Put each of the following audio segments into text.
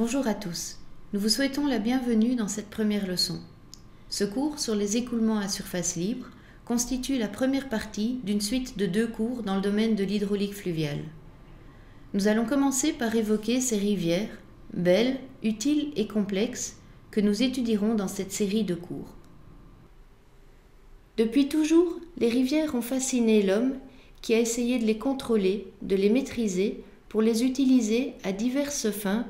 Bonjour à tous. Nous vous souhaitons la bienvenue dans cette première leçon. Ce cours sur les écoulements à surface libre constitue la première partie d'une suite de 2 cours dans le domaine de l'hydraulique fluviale. Nous allons commencer par évoquer ces rivières, belles, utiles et complexes, que nous étudierons dans cette série de cours. Depuis toujours, les rivières ont fasciné l'homme qui a essayé de les contrôler, de les maîtriser, pour les utiliser à diverses fins,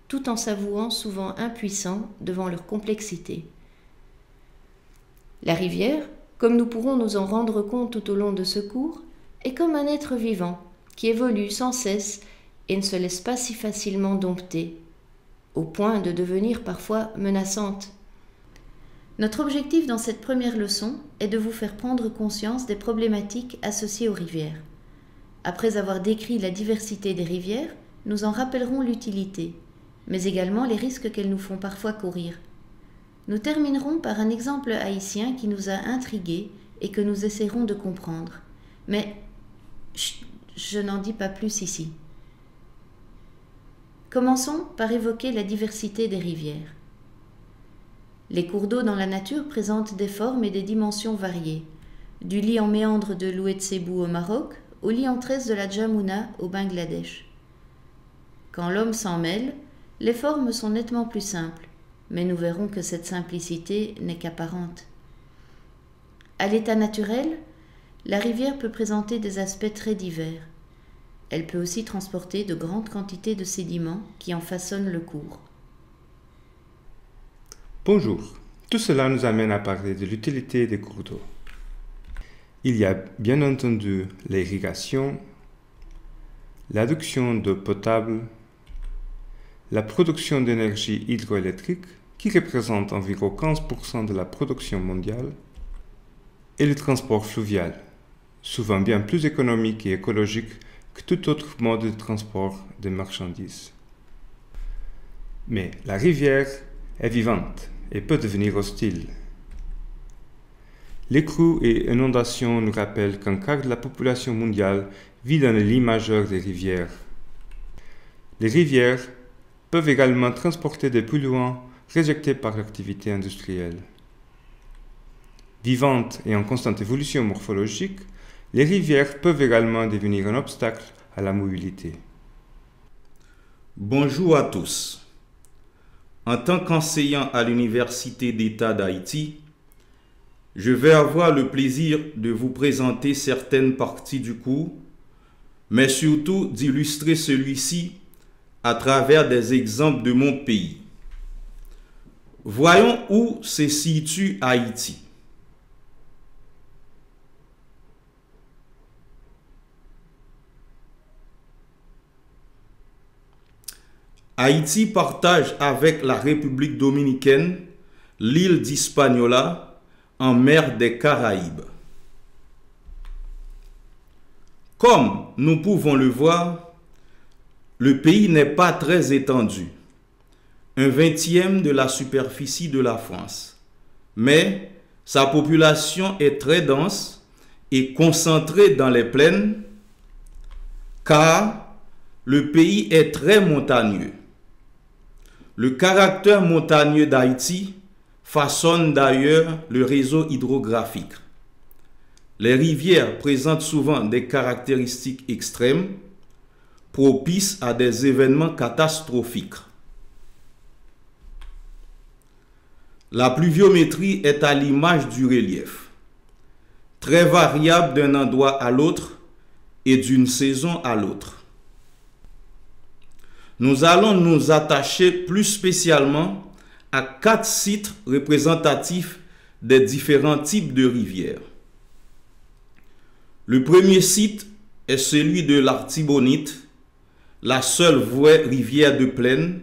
tout en s'avouant souvent impuissant devant leur complexité. La rivière, comme nous pourrons nous en rendre compte tout au long de ce cours, est comme un être vivant qui évolue sans cesse et ne se laisse pas si facilement dompter, au point de devenir parfois menaçante. Notre objectif dans cette première leçon est de vous faire prendre conscience des problématiques associées aux rivières. Après avoir décrit la diversité des rivières, nous en rappellerons l'utilité, mais également les risques qu'elles nous font parfois courir. Nous terminerons par un exemple haïtien qui nous a intrigués et que nous essaierons de comprendre. Mais je n'en dis pas plus ici. Commençons par évoquer la diversité des rivières. Les cours d'eau dans la nature présentent des formes et des dimensions variées, du lit en méandre de l'Oued-Sebou au Maroc au lit en tresse de la Djamouna au Bangladesh. Quand l'homme s'en mêle, les formes sont nettement plus simples, mais nous verrons que cette simplicité n'est qu'apparente. À l'état naturel, la rivière peut présenter des aspects très divers. Elle peut aussi transporter de grandes quantités de sédiments qui en façonnent le cours. Bonjour, tout cela nous amène à parler de l'utilité des cours d'eau. Il y a bien entendu l'irrigation, l'adduction d'eau potable, la production d'énergie hydroélectrique, qui représente environ 15% de la production mondiale, et le transport fluvial, souvent bien plus économique et écologique que tout autre mode de transport de marchandises. Mais la rivière est vivante et peut devenir hostile. Les crues et inondations nous rappellent qu'un quart de la population mondiale vit dans les lits majeurs des rivières. Les rivières peuvent également transporter des polluants rejetés par l'activité industrielle. Vivantes et en constante évolution morphologique, les rivières peuvent également devenir un obstacle à la mobilité. Bonjour à tous. En tant qu'enseignant à l'Université d'État d'Haïti, je vais avoir le plaisir de vous présenter certaines parties du cours, mais surtout d'illustrer celui-ci à travers des exemples de mon pays. Voyons où se situe Haïti. Haïti partage avec la République dominicaine l'île d'Hispaniola en mer des Caraïbes. Comme nous pouvons le voir, le pays n'est pas très étendu, 1/20 de la superficie de la France, mais sa population est très dense et concentrée dans les plaines, car le pays est très montagneux. Le caractère montagneux d'Haïti façonne d'ailleurs le réseau hydrographique. Les rivières présentent souvent des caractéristiques extrêmes, propices à des événements catastrophiques. La pluviométrie est à l'image du relief, très variable d'un endroit à l'autre et d'une saison à l'autre. Nous allons nous attacher plus spécialement à 4 sites représentatifs des différents types de rivières. Le premier site est celui de l'Artibonite, la seule vraie rivière de plaine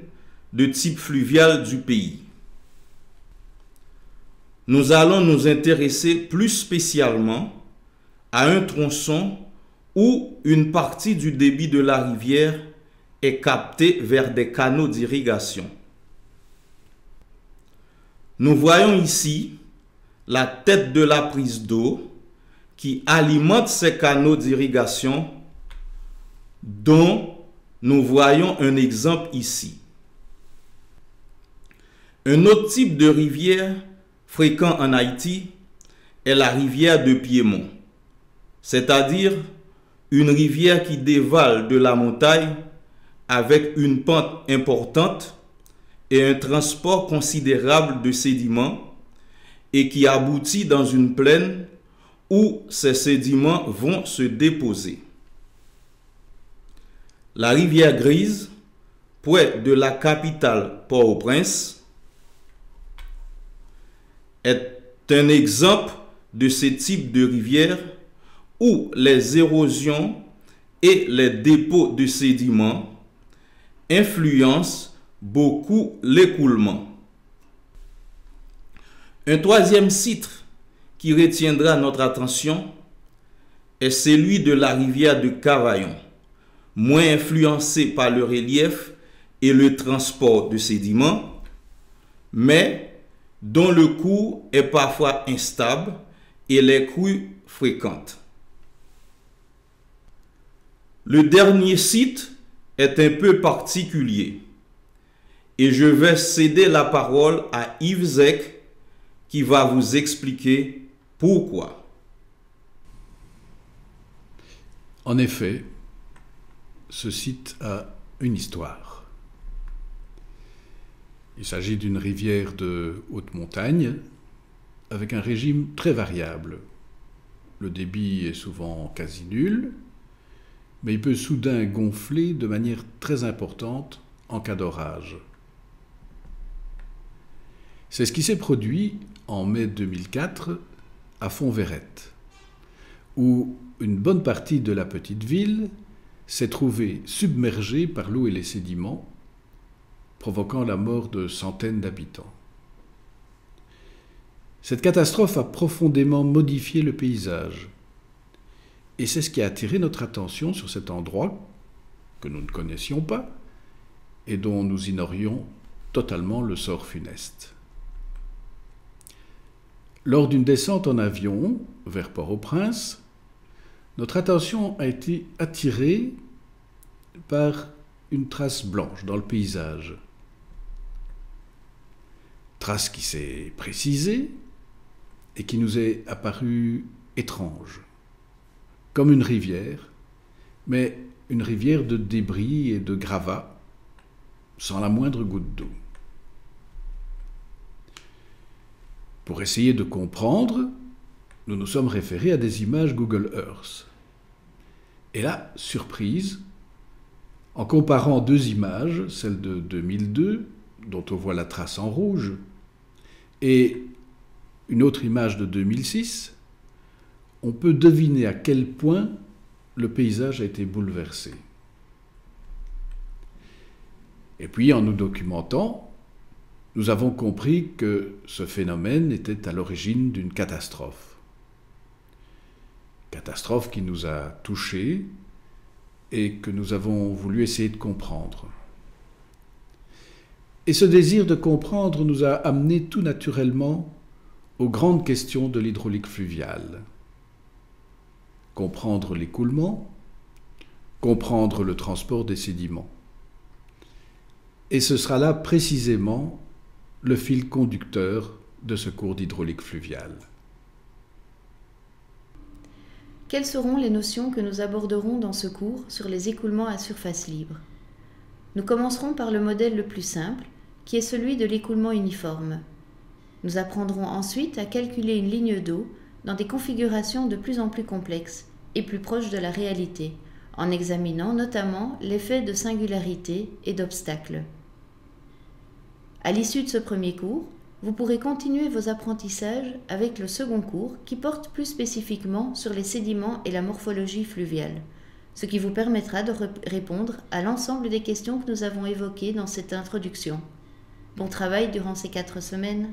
de type fluvial du pays. Nous allons nous intéresser plus spécialement à un tronçon où une partie du débit de la rivière est captée vers des canaux d'irrigation. Nous voyons ici la tête de la prise d'eau qui alimente ces canaux d'irrigation dont nous voyons un exemple ici. Un autre type de rivière fréquent en Haïti est la rivière de Piémont, c'est-à-dire une rivière qui dévale de la montagne avec une pente importante et un transport considérable de sédiments et qui aboutit dans une plaine où ces sédiments vont se déposer. La rivière Grise, près de la capitale Port-au-Prince, est un exemple de ce type de rivière où les érosions et les dépôts de sédiments influencent beaucoup l'écoulement. Un troisième site qui retiendra notre attention est celui de la rivière de Cavaillon, moins influencé par le relief et le transport de sédiments, mais dont le cours est parfois instable et les crues fréquentes. Le dernier site est un peu particulier et je vais céder la parole à Yves Zek qui va vous expliquer pourquoi. En effet, ce site a une histoire. Il s'agit d'une rivière de haute montagne avec un régime très variable. Le débit est souvent quasi nul, mais il peut soudain gonfler de manière très importante en cas d'orage. C'est ce qui s'est produit en mai 2004 à Fonds-Verrette, où une bonne partie de la petite ville s'est trouvée submergée par l'eau et les sédiments, provoquant la mort de centaines d'habitants. Cette catastrophe a profondément modifié le paysage, et c'est ce qui a attiré notre attention sur cet endroit que nous ne connaissions pas et dont nous ignorions totalement le sort funeste. Lors d'une descente en avion vers Port-au-Prince, notre attention a été attirée par une trace blanche dans le paysage. Trace qui s'est précisée et qui nous est apparue étrange, comme une rivière, mais une rivière de débris et de gravats, sans la moindre goutte d'eau. Pour essayer de comprendre, nous nous sommes référés à des images Google Earth. Et là, surprise, en comparant deux images, celle de 2002, dont on voit la trace en rouge, et une autre image de 2006, on peut deviner à quel point le paysage a été bouleversé. Et puis, en nous documentant, nous avons compris que ce phénomène était à l'origine d'une catastrophe. Catastrophe qui nous a touchés et que nous avons voulu essayer de comprendre. Et ce désir de comprendre nous a amenés tout naturellement aux grandes questions de l'hydraulique fluviale. Comprendre l'écoulement, comprendre le transport des sédiments. Et ce sera là précisément le fil conducteur de ce cours d'hydraulique fluviale. Quelles seront les notions que nous aborderons dans ce cours sur les écoulements à surface libre? Nous commencerons par le modèle le plus simple, qui est celui de l'écoulement uniforme. Nous apprendrons ensuite à calculer une ligne d'eau dans des configurations de plus en plus complexes et plus proches de la réalité, en examinant notamment l'effet de singularité et d'obstacles. À l'issue de ce premier cours, vous pourrez continuer vos apprentissages avec le second cours qui porte plus spécifiquement sur les sédiments et la morphologie fluviale, ce qui vous permettra de répondre à l'ensemble des questions que nous avons évoquées dans cette introduction. Bon travail durant ces 4 semaines.